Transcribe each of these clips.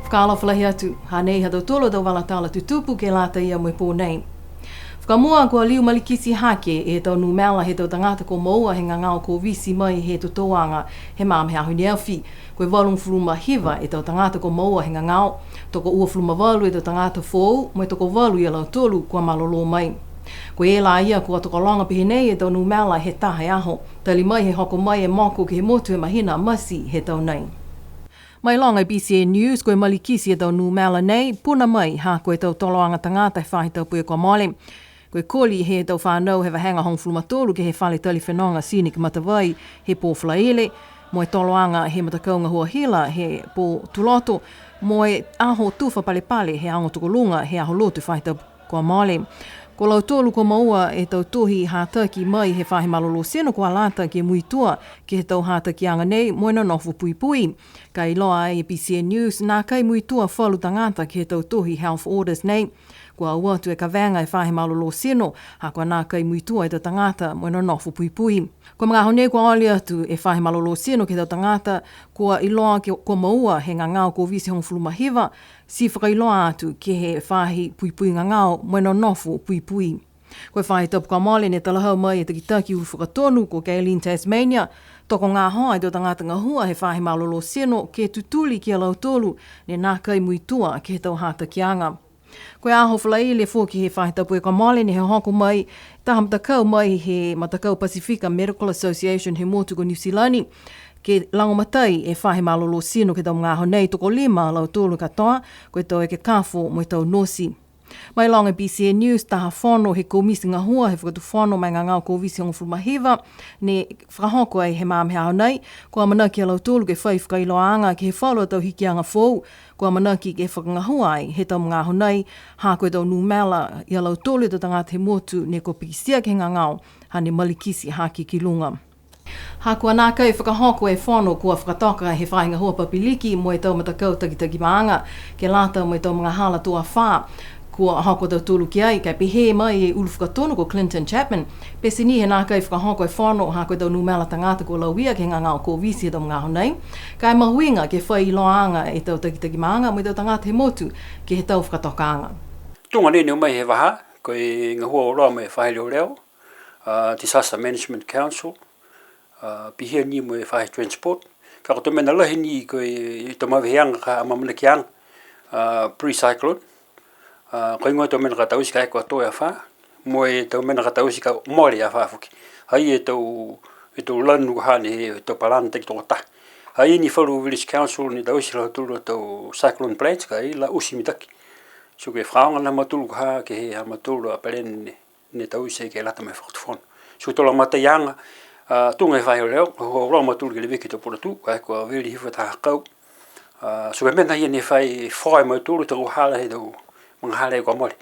Whakaalawhalahi atu, hanei hado tolo tau wala tala tutupu ke lata ia mui pō nei. Whakamua kua liu malikisi hake e tau numela he tau tangata ko maua he ngangao ko visi mai he tutoanga he maam he ahuni elfi. Koe walung fuluma hiva e tau tangata ko maua he ngangao, toko ua fuluma walu e tau tangata fōu, mai toko walu i lau tolu kua malolo mai. Koe e la ia kua toko longa pihi nei e tau numela he tahe aho, tali mai he hoko mai e moko ke he motu e mahina masi he tau nei. Mai longa BCA News, koe malikisi e tau numela nei, puna mai ha koe tau toloanga tangata e whahi tau pui kua mole. Koe koli he tau whanau he wahanga hong fulumatolu ke he whale tali whenonga sini ki matawai he pō flaele, mo e toloanga he matakaunga hua hila he pō tuloto, mo e aho tufa pale pale he ango tukolunga he aho lotu whahi tau kua mole. Ko lau tolu ko maua e tau tohi hātaki mai he whahi malolo seno kua lata ke muitua ke he tau hātaki anga nei moena nofu pui pui. Ka iloa e BCN News nā kai muitua whalu tangata ke he tau tohi health orders nei. Kua uatu e ka venga e whahi malolo seno ha kua nā kai muitua e tau tangata moena nofu pui pui. Ko mga hone kua oli atu e whahi malolo seno ke tau tangata kua iloa ke kua maua he ngangao ko visi hong fuluma hiva si whakailoa atu ke he whahi pui pui ngangao moena nofu pui pui. Koe whahi tapu ka mole ne talahau mai e taki uru whakatonu ko Gaylene Tasmania, toko ngā hoa i tō tangata ngahua he whahi malolo seno ke tutuli ki a lau tolu ne nā kai muitua ke he tau hātakianga. Koe aho whalai le fōki he whahi tapu e ka mole ne he hoko mai, taha matakau mai he matakau Pacifica Medical Association he motu ko New Zealandi, ke langomatai e whahi malolo seno ke tau ngāho nei toko lima lau tolu katoa, koe tau e ke kāwho mo i tau nosi. Mai longa BCN News taha whono he komisi ngahua he whakatu whono mai ngā ngāo ko visi hong fulmahiva ne whakahoko ai he maam he aho nei kua manaki a lau tolu ke whai whakailoanga ke he whalo tau hiki anga fōu kua manaki ke whakangahua ai he tau mga aho nei ha koe tau numela i a lau tolu e tau tangata he motu ne ko pikisia ke ngā ngāo hane malikisi haki ki lunga. Ha kua nā kai whakahoko e whono kua whakatoka he whainga hua papiliki mo e tau matakau takitaki maanga ke lata mo e tau mga hala tua whā. Kua hoko tau tūlu ki ai, kai pihe mai e ulu whakatonu ko Clinton Chapman, pesi ni he nā kai whakahoko e whono ha koe tau numela tangata ko lauia ke ngā ngāo ko visi e tau mga honei, kai mahuinga ke whai iloanga e tau takitaki maanga mo i tau tangata he motu ke he tau whakatokaanga. Tunga nene mai he waha, koe ngā hua o roa mai whahe leo leo, Disaster Management Council, pihe ni mo e whahe transport, ka koto mena lahi ni koe i tau maweheanga ka amamana ki ang, pre-cyclone, koe ngoi tau mena ka tausi ka eko atoe a wha, mo e tau mena ka tausi ka mori a wha fuki. Hai e tau lanu hane e tau parana teki tō ta. Hai ni wharu Village Council ni tausi la tulu tau cyclone plans ka i la usi mitaki. So ke whaonga na matulu ka ke he ha matulu a peren ne tausi ke lata mai whakatufon. So tola mata ianga, tunga e whahe leo, ho roa matulu ke le wiki tau poratu, ka eko a veri hifa ta hakau. So ke mena hia ne whai whae matulu tau hala he tau mga hala e kua mori.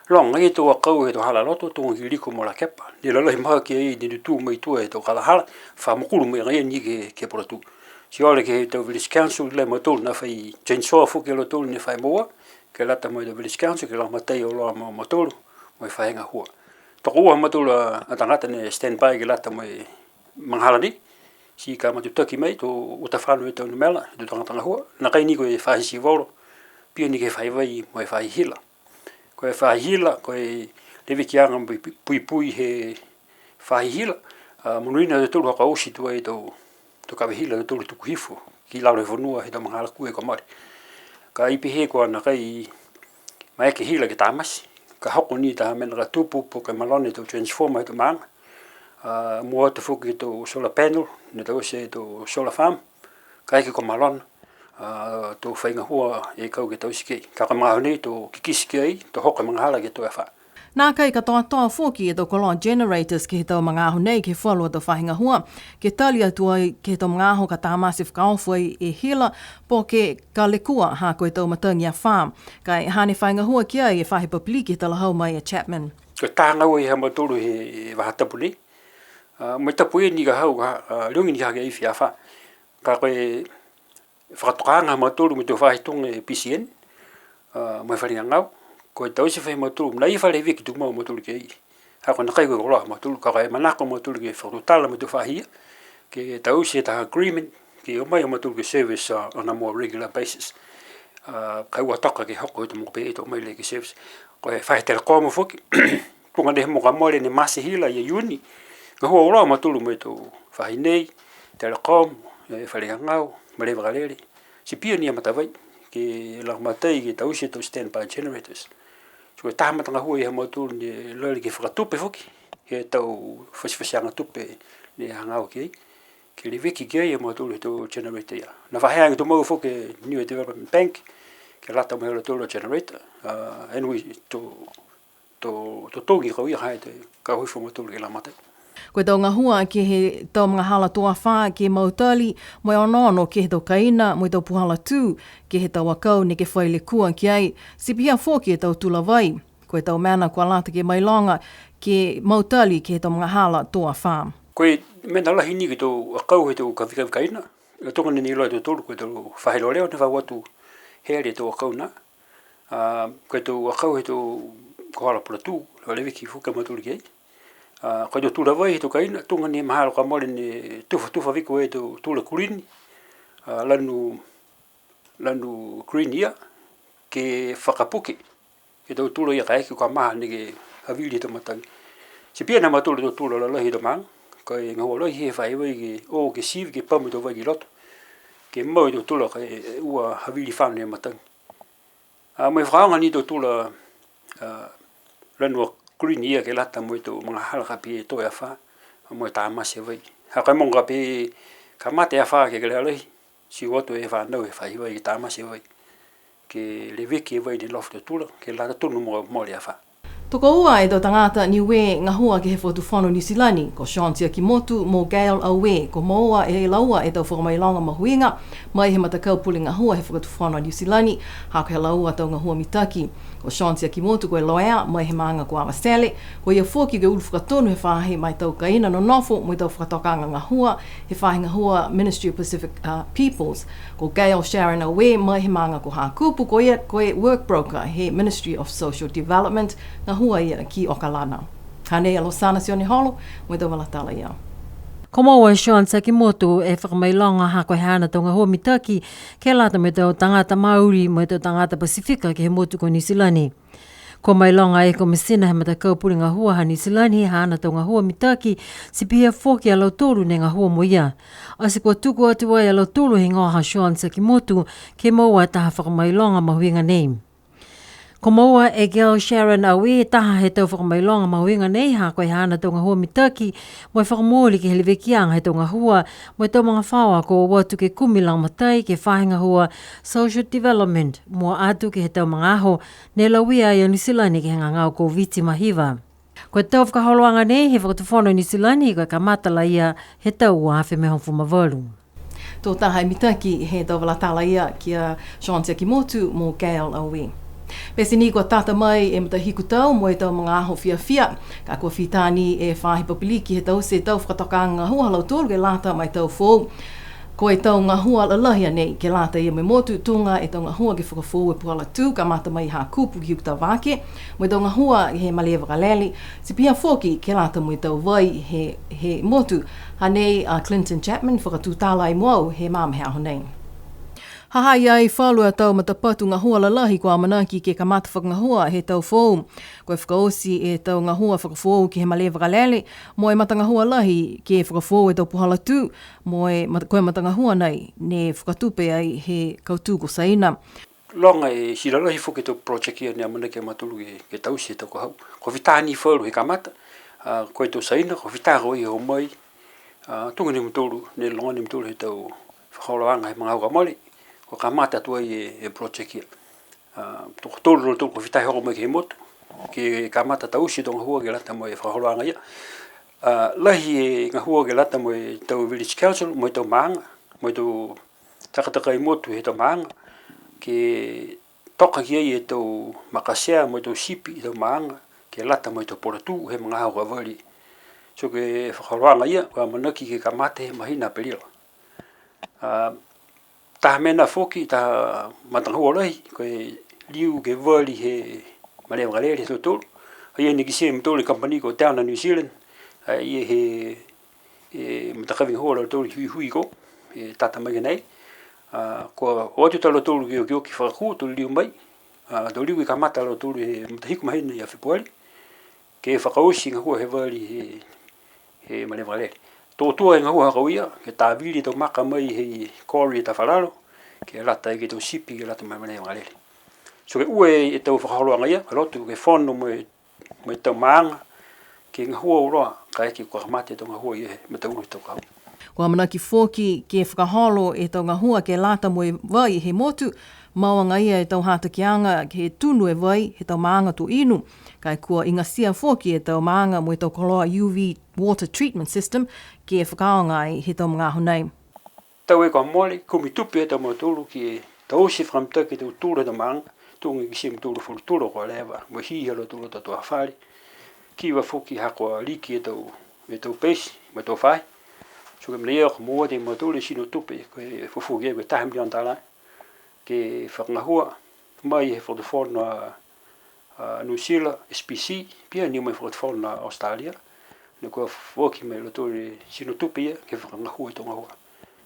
Longa e tō akau e tō hala loto, tō ngi liko mo la kepa. Ni lalahi maha ki e ni tū mai tua e tō kala hala, wha mokuru mai ngai ni ke poratu. Si ole ke tō Village Council le matolu na whai chainsaw fuki lo tolu ni whai moa, ke lata mai tō Village Council ke la matai o loa mo matolu, mo e whaenga hua. Tōko ua matolu a tangata ne stand-by ke lata mai mga hala ni, si ka matutaki mai tō utawhanu e tō numela, tō tangata hua, na kai ni koe whahi si voro, pia ni ke whai vai mo e whai hila. Koe whahila, koe lewe ki anga pui pui he whahila, monuina te tūru haka osi tua e tō kawehila te tūru tuku hifu, ki laure whanua he tō mga ala kue ko mare. Ka ipi he koa na kai mai ke hila ke tāmasi, ka hoko ni taha mena ka tūpu po ke malone tō transformer he tō maanga, mua te fuki tō solar panel, ne tō se tō solar farm, ka eke ko malone, tō whainga hua e kau ke tau sikei. Ka maho nei tō kikisi ki ai, tō hoka mga hala ke tō e wha. Nā kai ka toa fōki e tō kolon generators ke he tau mga aho nei ke whalua tō whahinga hua, ke tali atua ke he tau mga aho ka tāmasi whakaofu e hila, po ke ka lekua ha koe tau matangi a whā. Kai hane whahinga hua ki ai e whahe papili ke tala hau mai a Chapman. Ko tāngau e ha matoro he wahatapu nei. Mai tapu e ni ka hau, leongi ni ka hake iwi a wha. Ka koe whakatokanga matoro me tō whahitonga e PCN, mai wharinga ngau, ko e tausi whai matoro, nai whare wiki tu mau matoro ke i. Hako na kai koe koroa matoro, ka kai manako matoro ke whakatotala me tō whahia, ke tausi e taha agreement, ke o mai o matoro ke service on a more regular basis. kai ua toka ke hoko te mo pe to mai le ke service ko e fai telecom foki punga de mo ka mole ne masi hila ye uni nga ho ora ma tulu me to fai nei telecom e fai ngau male vagalele si pia ni mata vai ke la matai ke tau se to stand by generators so ta mata nga ho e mo tulu ni le ke fa tupe foki ke tau fasfasianga tupe ni ngau ke le viki ke e mo tulu to generator ya na va hang to mo foki Niue Development Bank ke lata mo le tolo generator and we to tongi ko ia hai te ka hui fo mo tulu ke la mata Koe tau ngā hua ke he tau mga hala toa whā ke mautali, moe ono ke he tau kaina, moe tau puhala tū, ke he tau akau ne ke whaile kua ki ai, sipihia fōki e tau tula vai. Koe tau mana kua lata ke mailonga ke mautali ke he tau mga hala toa whā. Koe mena lahi ni ke tau akau he tau ka whika kaina, e tonga ni loa tau tolu koe tau whahelo leo ne whawatu here tau akau na. Koe tau akau he tau kohala pula tū, lo lewe ki fuka matuli ki ai. Koe tau tula vai he tau kaina, tunga ni mahalo ka mole ni tufa wiko e tau tula kurini, lanu green ia, ke whakapuki, ke tau tula ia kaeki kua maha ni ke havili tau matangi. Si pia na matuli tau tula la lahi tau maanga, koe ngā ua lahi he whai wai ke o ke sivi ke pamu tau vai ki loto, ke mau tau tula ka ua havili whanu e matangi. Mai whakaanga ni tau tula lanu green ia ke lata mo to mga halaka pi to ya fa mo ta mase vai ha ka monga pe ka mate ya fa ke le le si woto e fa no e fa i vai ta mase vai ke le veki vai de loft tula ke la to no mo ya fa Toko ua e tau tangata Niue ngā hua ke he whotu whano New Zealand, ko Shantia ki motu mō Gail Aue, ko moa e laua e tau whakamailonga mahuinga, mai he matakau puli ngā hua he whakatu whano New Zealand, hako he laua tau ngā hua mitaki, ko Shantia ki motu koe loea, mai he maanga ko awa sele, ko ia fōki ke ulu whakatonu he whahe mai tau kaina no nofo, mai tau whakatokanga ngā hua, he whahe ngā hua Ministry of Pacific Peoples, ko Gail Sharon Aue, mai he maanga ko Hakupu, ko ia koe work broker, he Ministry of Social Development, ngā hua ia ki Okalana. Hanei alo sana sione holo, mo tau walatala ia. Ko maua Sean Sakimoto e whakamailonga hako he hana tau ngā hua mitaki ke lata me tau tangata Māori mo tau tangata Pasifika ke he motu ko New Zealand. Ko mailonga e ko mesina he matakau puri ngā hua ha New Zealand he hana tau ngā hua mitaki si pia whoki a lau tolu ne ngā hua mo ia. Ase kua tuku atu ai a lau tolu he ngā Sean Sakimoto ke maua taha whakamailonga mahuinga nei. Ko maua e Gail Sharon Aue taha he tau whakamailonga mahuinga nei ha koe hana tau ngā hua mitaki mo e whakamōli ke hele wekianga he tau ngā hua mo e tau mga whawa ko watu ke kumilang matai ke whahinga hua Social Development mo atu ke he tau mga aho ne lauia i a New Zealand ke ngā ngau ko viti mahiva. Ko tau whakaholoanga nei he whakatuwhono New Zealand ko ka matala ia he tau ua hawhi me honfu mawalu. Tō taha mitaki he tau walatala ia ki a Shantia ki motu mo Gail Aue. Pese ni kua tata mai e mata hiku tau mo e tau mga aho fia. Ka kua whitani e whahi papiliki he tau se tau whakatokanga hua lau tōru ke lata mai tau fōu. Ko e tau ngā hua lalahia nei ke lata ia me motu tunga e tau ngā hua ke whakafōu e puhala tū ka mata mai ha kupu ki hukuta wāke. Mo e tau ngā hua he malewa kaleli. Si pia fōki ke lata mo e tau vai he motu. Hanei Clinton Chapman whakatūtala i moau he mamahea honei. Hahai ai whalua tau matapatu ngā hua lalahi kua manaki ke kamata whakangahua he tau fōu. Koe whakaosi e tau ngā hua whakafōu ki he malewa kalele, mo e matanga hua lahi ke whakafōu e tau puhala tū, mo e koe matanga hua nei ne whakatupe ai he kautū ko saina. Longa e hiralahi whuke tau project ia ni amana ke matulu ke tausi e tau ko hau. Ko vitani whaulu he kamata, koe tau saina, ko vitaro i ho mai, tunga ni mutulu, ne longa ni mutulu he tau whakaoloanga he mga hauka mole, ko ka mata tua e project ia. Toko tolu ko vitai hoko mai ke motu, ke ka mata tausi tonga hua ke lata mo e whakaholoanga ia. Lahi e ngā hua ke lata mo e tau Village Council, mo e tau maanga, mo e tau takataka i motu he tau maanga, ke toka ki ai e tau makasea, mo e tau sipi i tau maanga, ke lata mo e tau poratu he mga hauka wali. So ke whakaholoanga ia, kua manaki ke ka mata he mahina perila. Taha mena whoki, taha matanga hua lahi, koe liu ke wali he malewa galeri he tōtoro. Ia ni ki se mtōri company ko Tauna New Zealand, ia he matakawinga hua la tōri hui hui ko, tata mai nei. Ko o te talo tolu ki o ki whakaku tolu liu mai. Do liu I ka mata lo tolu he matahiku mahina I a Februari. Ke whakausi ngā hua he wali he malewalele. Tō tua ngā hua hakauia, ke tā vili tau maka mai he kori ta whalalo, ke lata ke tau sipi ke lata mai malewalele. So ke ue tau whakaholoanga ia, ka lotu ke whono mai tau maanga, ke ngā hua uroa, ka eke kua mate tau ngā hua ia me tau uru tau kau. Kua manaki fōki ke whakaholo tau ngā hua ke lata moe vai he motu, mauanga ia tau hātakianga ke tunu vai he tau maanga tō inu, kai kua ingasia fōki tau maanga moe tau koloa UV water treatment system ke whakaonga he tau mga honei. Tau kua mole, kumi tupi tau mga tūru ki tau osi whamta ki tau tūra tau maanga, tūngi ki sim tūru furu tūra kua lewa, mo hihalo tūra tau hawhari, kiwa fōki hako liki tau pesi, me tau whai. So ke mlea ko mua te mga tūre sino tupi, koe fufuge koe tahi milion tālai, ke whakangahua, mai he whakatawhona New Zealand, SPC, pia ni mai whakatawhona Australia, ne koe whoki mai lo tūre sino tupi ia, ke whakangahua I tonga hua.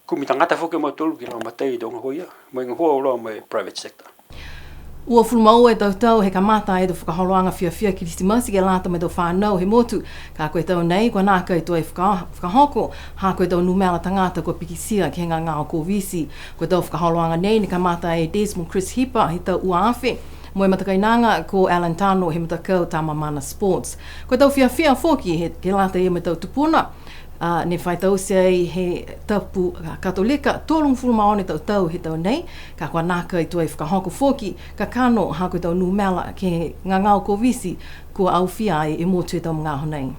Kumi tangata whoki mga tūru ki rao matai I tonga hua ia, mai ngā hua uroa mai private sector. Ua fulmau tau he kamata tau whakaholoanga whiawhia ki Kristimasi ke lata me tau whanau he motu. Ka koe tau nei, kua nā kai tau whakahoko, ha koe tau numela tangata kua pikisia ki henga ngāo ko visi. Koe tau whakaholoanga nei ni kamata Desmond Chris Hipa he tau uawhi. Moe matakainanga ko Alan Tano he matakau Tamamana Sports. Koe tau whiawhia whoki he ke lata me tau tupuna. Ne whai tau sei he tapu katolika, tōlung fulmaone tau he tau nei, ka kua nāka I tuai whakahoko whoki, ka kano ha koe tau numela ke ngā ngāo ko visi, kua awhia ai I motu tau mga honei.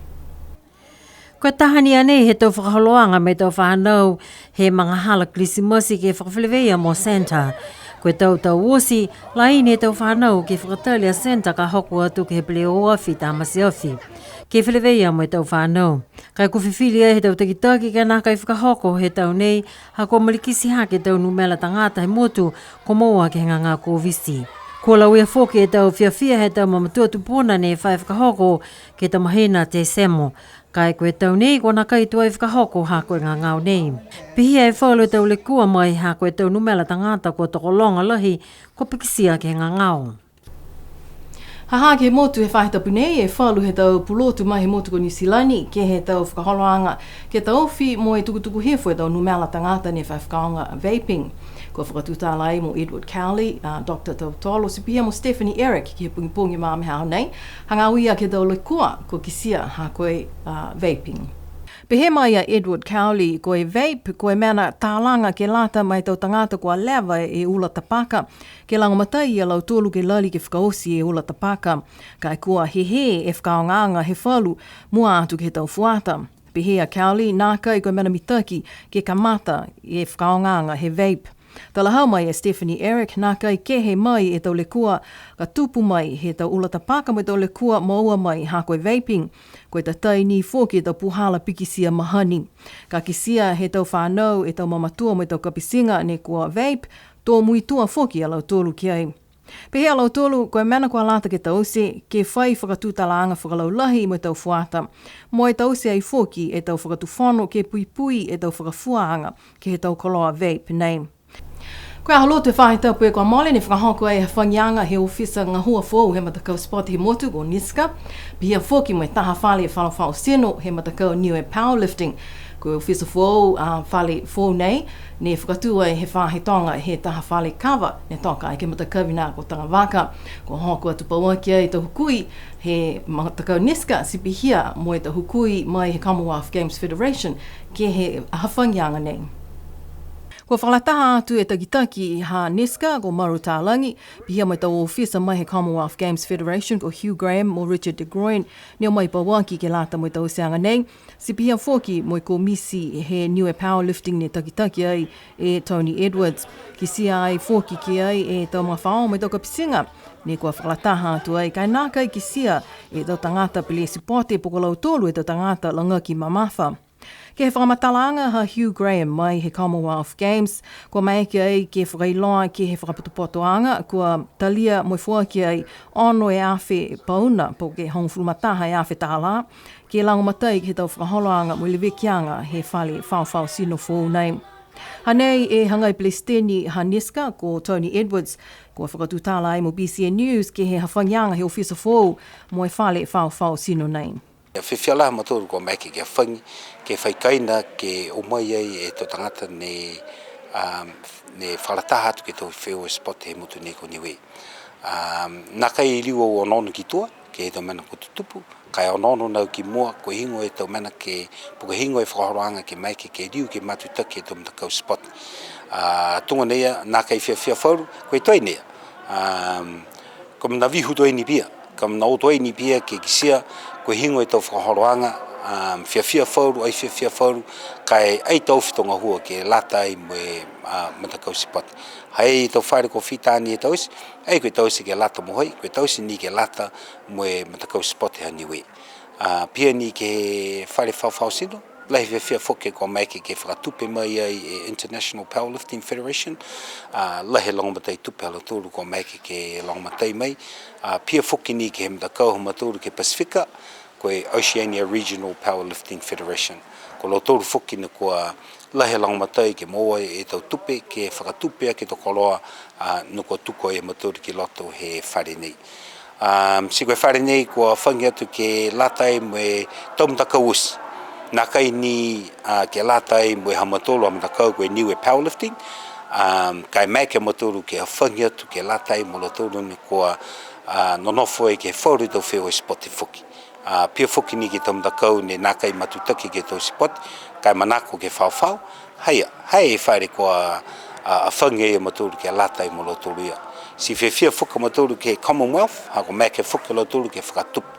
Koe tahani anei he tau whakaholoanga me tau whanau he mga hala Krisimosi ke whakawhileweia mo Santa. Koe tau osi, laini he tau whanau ke whakatalia Santa ka hoko atu ke he pele oafi tāmasi ofi. Ke whileweia mo tau whanau. Kai kuwhiwhilia he tau takitaki ka nā kai whakahoko he tau nei, ha kua malikisi hake tau numela tangata he motu ko moa ke ngā ko visi. Kua lauia whoki he tau whiawhia he tau mamatua tupuna ne whai whakahoko ke tau mahina te semo. Kai koe tau nei kua nā kai tuai whakahoko ha koe ngā ngāo nei. Pihia e whaulu tau le kua mai ha koe tau numela tangata kua tokolonga lahi ko pikisia ke ngā ngāo. Haha ke motu he whahita punei e whalu he tau pulotu mai he motu ko New Zealand ke he tau whakaholoanga ke tau ofi mo e tukutuku hefo e tau numela tangata ne whakaonga vaping. Ko whakatutala ai mo Edward Cowley, Dr. Tautolo, si pia mo Stephanie Eric ki he pungipungi māme hao nei, hanga uia ke tau lekua ko kisia ha koe vaping. Pehe mai a Edward Cowley, koe vape, koe mena tālanga ke lata mai tau tangata kua lewa e ula tapaka, ke langomatai a lau tōlu ke lali ke whakaosi e ula tapaka, kai kua he e whakaonganga he whalu mua atu ke tau fuata. Pehe a Cowley, nā kai koe mena mitaki ke kamata e whakaonganga he vape. Tala hau mai e Stephanie Eric, nā kai ke he mai e tau le kua ka tupu mai he tau ula tapaka mai tau le kua maua mai ha koe vaping. Koe ta tai ni fōki e tau puhala pikisia mahani. Ka kisia he tau whanau e tau mamatua mai tau kapisinga ne kua vape, tō mui tua fōki a lau tōlu ki ai. Pehe a lau tōlu, koe mena kua lata ke tause, ke whai whakatutalaanga whakalau lahi mai tau fuata. Mo e tause ai fōki e tau whakatuwhono ke pui e tau whakafuaanga ke he tau koloa vape nei. Koe ahalo te whahe tau pue kua mole ni whakahoko ai he whangianga he ofisa ngā hua fōu he matakau spot he motu o Niska. Pihia fōki mo e taha whale e whalawhao seno he matakau Niue powerlifting. Koe ofisa fōu whale fōu nei, ne whakatua he whahe tonga he taha whale kawa, ne toka ai ke matakawina ko tanga waka. Ko hoko atu pauaki ai tau hukui he matakau Niska si pihia mo e tau hukui mai he Commonwealth Games Federation ke he whangianga nei. Ko whalataha atu e takitaki ha Niska ko Maru Tālangi, pihia mai tau ofisa mai he Commonwealth Games Federation ko Hugh Graham mo Richard de Groin, neo mai pawaki ke lata mai tau seanga nei, si pihia whoki mo ko misi he Niue powerlifting ne takitaki ai e Tony Edwards, ki sia ai whoki ki ai e tau mga whao mai tau kapisinga, ne kua whalataha atu ai kai nā kai ki sia e tau tangata pili sipote pokolau tolu e tau tangata langa ki mamafa. Ke he whakamatalaanga ha Hugh Graham mai he Commonwealth Games, kua mai ki ai ke whakailoa ki he whakaputupotoanga, kua talia moi fua ki ai ono e awhi pauna po ke hongfulumataha e awhi tāla, ke langomatai ki he tau whakaholoanga mo lewekianga he whale whao sino fōu nei. Hanei e hangai Palestini Haniska ko Tony Edwards ko whakatutala ai mo BCN News ke he hawhangianga he ofisa fōu mo e whale whao sino nei. Whiwhiala maturu ko mai ke whangi ke whaikaina ke o mai ai e to tangata ne whalataha atu ke tau whio spot he mutu ne ko Niue. Nā kai liu o onono ki tua ke e tau mana ko tutupu, kai onono nau ki mua ko hingo e tau mana ke puka hingo e whakaroanga ke mai ke liu ke matutaki e tau mtakau spot. Tunga nea, nā kai whia whauru, koe toi nea. Ko mna vihu toi ni pia, ko mna o toi ni pia ke kisia, koe hingo e tau whakaroanga, whia whauru, ai whia whauru, kai ai tau whitonga hua ke lata ai moe mtakau spot. Hei tau whaere ko whitani e tausi, ai koe tausi ke lata mohoi, koe tausi ni ke lata moe matakau spot ha Niue. Pia ni ke whaere whau sino, lahi whia whoke ko mai ke whakatupe mai ai International Powerlifting Federation, lahi longamatei tupe hala tūru ko mai ke longamatei mai, pia whoke ni ke he matakau humatūru ke Pasifika, koe Oceania Regional Powerlifting Federation. Ko lo tōru whoki na kua lahe langamatei ke moa e tau tupe, ke whakatupea ke to koloa nuko tuko e maturi ki loto he whare nei. Si koe whare nei kua whangi atu ke latai mo e taumtakau usi. Nā kai ni ke latai mo e hamatolo amatakau koe Niue Powerlifting, kai mai ke maturu ke whangi atu ke latai mo lo tōru ni kua nonofo e ke whauri tau whio e spoti whuki. Pia whuki ni ke taumtakau ne nā kai matutaki ke tau spot, kai manako ke whau, hei e whaere kua a whange e maturu ke latai mo lo tōru ia. Si whia whuka maturu ke Commonwealth, hako mai ke whuka lo tōru ke whakatupi.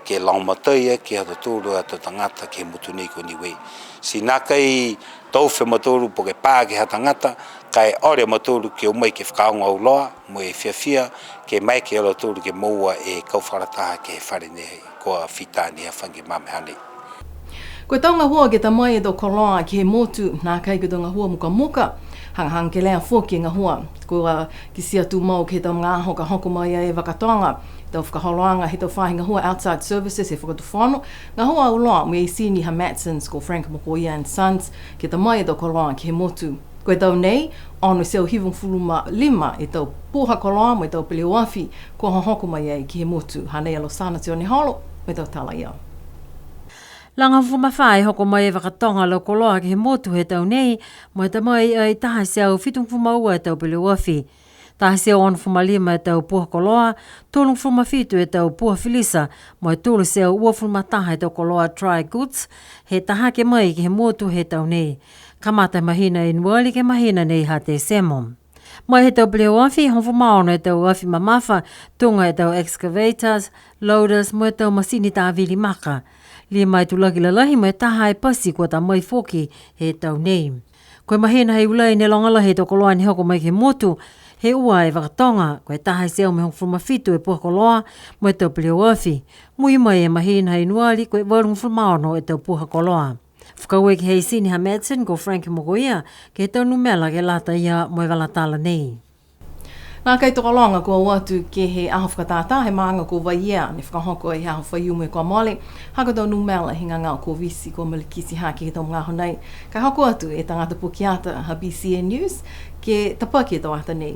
Ke laumatai ke hata tōru ato tangata ke mutu nei ko Niue. Si nā kai tauwhi maturu po ke pā ke hata tangata, kai ore maturu ke umai ke whakaonga au loa, mo e whia ke mai ke alo tōru ke moua e kauwharataha ke whare nei koa whitani a whange mamehane. Koe taunga hua ke ta mai e do koloa ki he motu nā kai ke tonga hua muka hang ke lea fōki ngā hua. Kua ki sia tū mau ke tau ngā hoka hoko mai e wakatonga. Tau whakaholoanga he tau whahinga hua outside services he whakatu whanu. Ngā hua au loa me e sini ha Matsons ko Frank Mokoia and Sons ke ta mai e do koloa ki he motu. Koe tau nei, ono seo hivung fuluma 5 e tau pōha koloa mo e tau pili wafi ko hoko mai e ki he motu. Hanei alo sana te o ni holo, me tau tala ia. Langa whumawhai hoko mai e wakatonga lau koloa ki he motu he tau nei, mo e ta mai e taha seau whitung whumaua e tau pili wafi. Taha seau on whumalima e tau puha koloa, tōlung whumawhitu e tau puha whilisa, mo e tōlu seau ua whumataha e tau koloa dry goods, he taha ke mai ki he motu he tau nei. Kamata mahina e nuali ke mahina nei ha te semom. Mai he tau pili wafi, hon whumaono e tau wafi mamafa, tunga e tau excavators, loaders, mo e tau masini tā vili maka. Lia mai tu laki lalahi mo e taha e pasi kua ta mai foki he tau nei. Koe mahina hei ulai ne longala he tau koloa ni hoko mai ke motu, he ua e wakatonga, koe taha e seo me hong whumawhitu e puha koloa mo e tau pili wafi. Mui mai e mahina hei nuali koe warung whumaono e tau puha koloa. Whakaue ki hei sini ha Madsen ko Frank Mokoia ke he tau numela ke lata ia mo e walatala nei. Nā kei toka longa kua watu ke he aho whakatātā he maanga ko waia ne whakahoko e aho whaiumu e kua mole. Haka tau numela hinga ngā ko visi ko malikisi haki he tau mga honei. Kai hoko atu e tangata pukiata ha BCN News ke tapaki e tau ata nei.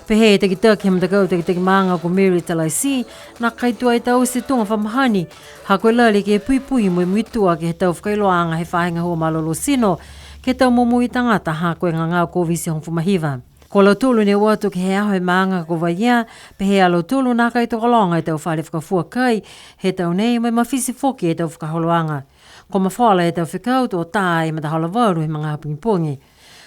Pehe te ki taki he matakau te ki maanga ko Mary Talaisi, nā kai tua e tau se tunga whamahani, ha koe lali ke pui mo e muitua ke he tau whakailoanga he whahinga hua malolo sino, ke tau momu i tangata ha koe ngā ko visi hong whamahiva. Ko lau tūlu ne watu ki he aho e maanga ko waia, pe he alo tūlu nā kai toka longa e tau whare whakafua kai, he tau nei mai mawhisi whoki e tau whakaholoanga. Ko mawhala e tau whikau tō tā e matahala waru he mga hapungipungi.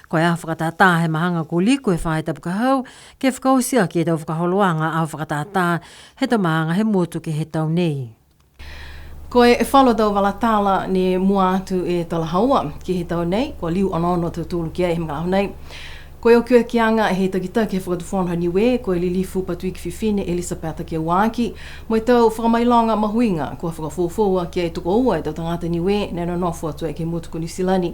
Ko e aho whakatātā he mahanga ko liku e whae tapuka hau, ke whakausia ki e tau whakaholoanga aho whakatātā he tau maanga he motu ki he tau nei. Ko e whalo tau walatala ne mua atu e tala haua ki he tau nei, ko liu anono tau tūlu ki e he mga honei. Ko e o kua ki anga he takitaki he whakatuwhonu ha Niue, ko e lilifu patui ki whiwhine Elisabetta ki wāki, mo e tau whakamailonga mahuinga, ko e whakafōfōua ki e tuko ua e tau tangata Niue, neno nofu atu e ke mutuku Nisilani.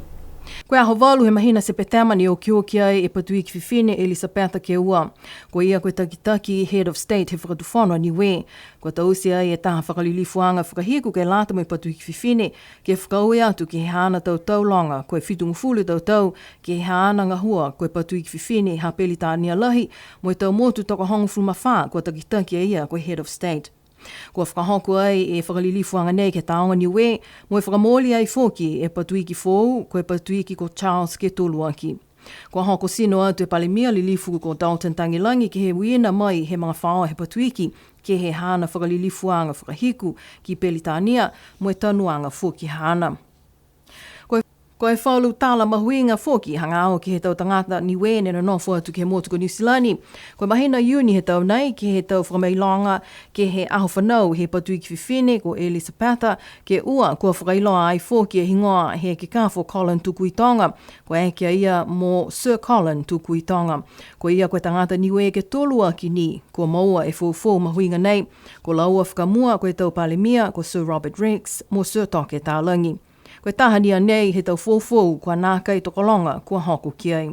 Koe aho walu he mahina se petamani o kioki ai e patui ki whiwhine Elisabetha ke ua. Ko ia koe takitaki Head of State he whakatuwhanua Niue. Ko tausi ai e taha whakalilifuanga whakahiku ke lata mo e patui ki whiwhine ke whakaue atu ki he hana tau taulonga koe whitungufulu tau ke he hana ngahua koe patui ki whiwhine ha pelitania lahi mo e tau motu toko hongu fulmawha ko takitaki a ia koe Head of State. Kua whakahoku ai e whakalilifuanga nei ke taonga Niue, mo e whakamoli ai fōki e patui ki fōu, ko e patui ki ko Charles ke toluaki. Kua hoko sino atu e palemia lilifu ko Dalton Tangilangi ki he wina mai he mga whaoa he patui ke he hana whakalilifuanga whakahiku ki Pelitania, mo e tanuanga fōki hana. Ko e whaulu tāla mahuinga fōki hanga ao ki he tau tangata Niue ne no nofo atu ki he mōtuko New Zealand. Ko mahina uni he tau nei ki he tau whakameilonga ke he aho whanau he patui ki whiwhine ko Elisabetha ke ua kua whakailoa ai fōki e hingoa he ke kāwho Colin tuku i tonga. Ko e kia ia mō Sir Colin tuku i tonga. Ko ia koe tangata Niue ke tolua ki ni ko maua e fō mahuinga nei. Ko laua whakamua koe tau palemia ko Sir Robert Rex mō Sir Toke Tālangi. Koe tahania nei he tau fōfōu kua nākai tokolonga kua hoku ki ai.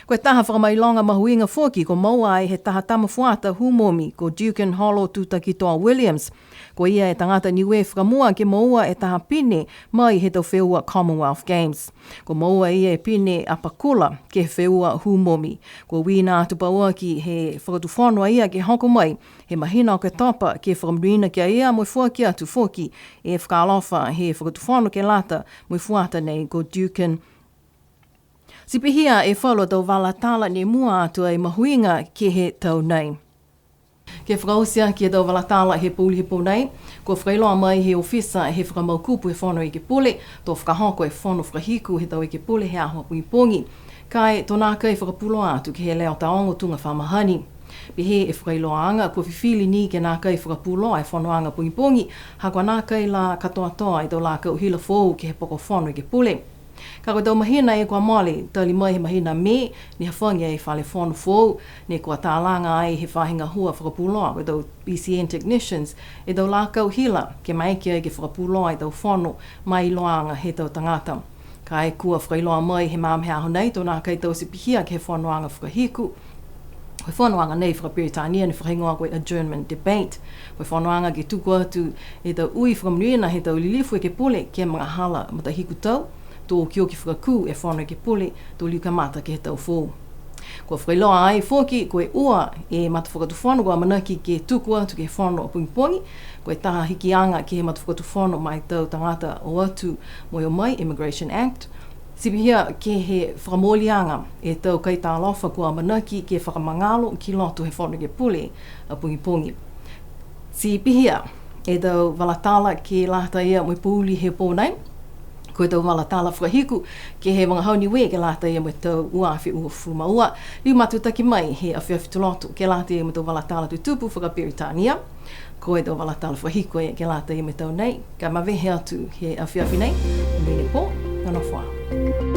Koe taha whakamailonga mahuinga fōki ko maua ai he taha tamafuata humomi ko Dukin Holo Tūtaki Toa Williams. Ko ia e tangata Niue whakamua ke maua e taha pine mai he tau wheua Commonwealth Games. Ko maua ia e pine apakula ke wheua humomi. Ko wina atu paua ki he whakatuwhanua ia ke hoko mai he mahina o ke topa ke whakamruina ki a ia mo fuaki atu fōki e whakalofa he whakatuwhanua ke lata mo fuata nei ko Dukin. Sipihia e whalua tau wala tala ne mua atu ai mahuinga ke he tau nei. Ke whakausia ki e tau wala tala he pūli he pū nei, ko whakailoa mai he ofisa he whakamaukupu he whanau i ke pule, tō whakahoko e whanau whakahiku he tau i ke pule he ahua pungipongi, kai tō nā kai whakapuloa atu ki he leo taongo tunga whamahani. Pihe e whakailoa anga, ko whiwhili ni ke nā kai whakapuloa e whanau anga pungipongi, ha kua nā kai la katoa toa i tō la kau hila fōu ki he poko whanau i ke pule. Ka koe tau mahina e kua mole, tali mai he mahina me, ni ha whangia e whale whanu fōu, ne kua tālanga ai he whahinga hua whakapuloa, koe tau BCN technicians, e tau lākau hila, ke maiki ai ke whakapuloa i tau whanu, mai loanga he tau tangata. Ka e kua whakailoa mai he māmhea aho nei, tō nā kai tau sipihia ke he whanuanga whakahiku, koe whanuanga nei whakaperitania ni whahingoa koe adjournment debate, koe whanuanga ke tuku atu e tau ui whakamnuina he tau lilifu e ke pule, ke mga hala matahiku tau, tō kioki whakaku e whanau ke pule, tō liukamata ke he tau fō. Kua whakailoa ai fōki, koe ua e mata whakatu whanau kua manaki ke tuku atu ke whanau o pungipongi, koe taha hikianga ke he mata whakatu whanau mai tau tangata o atu moi o mai Immigration Act. Sipihia ke he whakamolianga e tau kai tā lofa kua manaki ke whakamangalo ki lotu he whanau ke pule a pungipongi. Sipihia e tau walatala ke lata ia moi pūli he pōnei, koe tau wala tāla whakahiku ke he mga hauniwe ke lata ia mo tau uawhi ua fumaua. Liu matutaki mai he awhiawhi tulotu ke lata ia mo tau wala tāla tutupu whakaperitania. Koe tau wala tāla whahiku ia ke lata ia mo tau nei. Ka mawehe atu he awhiawhi nei. Mbene pō, ngana whaa.